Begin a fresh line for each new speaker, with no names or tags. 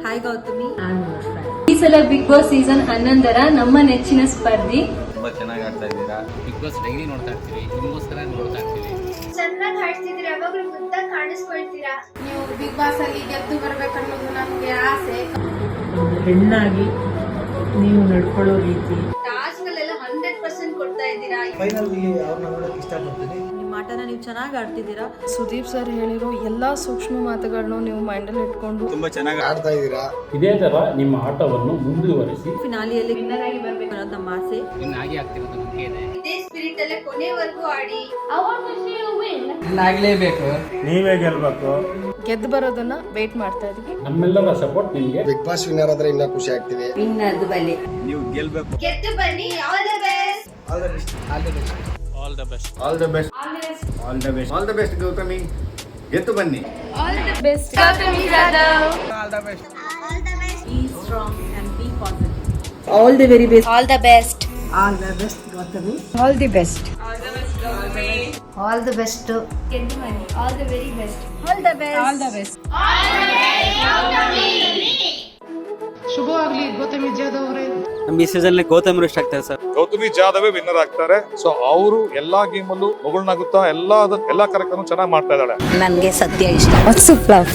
Hi Gautami.
ಈ ಸಲ big boss season 11 ನಮ್ಮ ನೆಚ್ಚಿನ ಸ್ಪರ್ಧಿ.
ತುಂಬಾ ಚೆನ್ನಾಗಿ ಆಡ್ತಾ ಇದ್ದೀರಾ.
ಬಿಗ್ ಬಾಸ್ ಡೈಲಿ ನೋಡ್ತಾ ಇರ್ತೀವಿ, ನಿಮಗೋಸ್ಕರ ನೋಡ್ತಾ ಇರ್ತೀವಿ.
ಚೆನ್ನಾಗಿ ಹಾಡ್ತಿದ್ದೀರಾ, ಯಾವಾಗಲೂ ಮುದ್ದಾಗಿ ಕಾಣಿಸ್ಕೊಳ್ತೀರಾ.
ನೀವು ಬಿಗ್ ಬಾಸ್ ಅಲ್ಲಿ ಗೆದ್ದು ಬರ್ಬೇಕನ್ನೋದು ನಮ್ಗೆ ಆಸೆ.
ಹೆಣ್ಣಾಗಿ ನೀವು ನಡ್ಕೊಳ್ಳೋ ರೀತಿ,
ಟಾಸ್ಕ್ ಅಲ್ಲೆಲ್ಲ 100% ಕೊಡ್ತಾ ಇದ್ದೀರಾ.
ಫೈನಲ್ ಅವ್ರನ್ನ ನೋಡಕ್ ಇಷ್ಟಪಡ್ತೀನಿ.
ನಿಮ್ಮ ಆಟನ ನೀವು ಚೆನ್ನಾಗಿ ಆಡ್ತಿದ್ದೀರಾ.
ಸುದೀಪ್ ಸರ್ ಹೇಳಿರೋ ಎಲ್ಲಾ ಸೂಕ್ಷ್ಮ ಮಾತುಗಳನ್ನು ನೀವು ಮೈಂಡಲ್ಲಿ ಇಟ್ಕೊಂಡು
ತುಂಬಾ ಚೆನ್ನಾಗಿ
ಆಡ್ತಾ ಇದ್ದೀರಾ.
ಇದೇ ತರ ನಿಮ್ಮ ಆಟವನ್ನು ಮುಂದುವರಿಸಿ
ಫಿನಾಲಿಯಲ್ಲಿ ವಿನ್ನರ್ ಆಗಿ ಬರ್ಬೇಕು ಅನ್ನೋದು ನಮ್ಮ ಆಸೆ.
ಇನ್ನು ಆಗಿ ಆಗ್ತಿರೋದು ನಂಬಿಕೆ ಇದೆ.
ಇದೇ ಸ್ಪಿರಿಟ್ ಅಲ್ಲೇ ಕೊನೆವರೆಗೂ ಆಡಿ.
ಆಗ್ಲೇಬೇಕು.
ನೀವೇ ಗೆಲ್ಬೇಕು.
ಗೆದ್ದು ಬರೋದನ್ನ ವೇಟ್ ಮಾಡ್ತಾ ಇದೀವಿ.
ನಮ್ಮೆಲ್ಲರ ಸಪೋರ್ಟ್ ನಿಮಗೆ.
ಬಿಗ್ ಬಾಸ್ ವಿನ್ನರ್ ಆದ್ರೆ ಇನ್ನ ಖುಷಿ ಆಗ್ತಿದೆ.
ವಿನ್ನರ್ದು ಬಲೆ.
ನೀವು ಗೆಲ್ಬೇಕು.
ಗೆದ್ದು ಬನ್ನಿ. All the best.
All the best.
All the best.
All the best. All the best. All the best Gautami. ಗೆದ್ದು ಬನ್ನಿ.
All the best Gautami Jadhav.
All the best.
Be strong and be positive.
All the very best.
All the best.
All the best Gautami.
All the best.
All the best.
ಗೆದ್ದು ಬನ್ನಿ. All the very best.
All the best.
All the best.
ಶುಭವಾಗ್ಲಿ ಗೌತಮಿ ಜಾಧವ್ ಅವರೇ.
ನಮ್ಗೆ ಈ season Gautam ಇಷ್ಟ ಆಗ್ತಾರೆ sir.
Gautami ಜಾಧವೇ winner ಆಗ್ತಾರೆ. So ಅವರು ಎಲ್ಲಾ ಗೇಮಲ್ಲೂ ಮಗಳನ್ನಾಗುತ್ತಾ ಎಲ್ಲಾ ಕಾರ್ಯಕ್ರಮ ಚೆನ್ನಾಗಿ ಮಾಡ್ತಾ ಇದ್ದಾಳೆ.
ನನಗೆ ಸತ್ಯ ಇಷ್ಟ.
What's up love.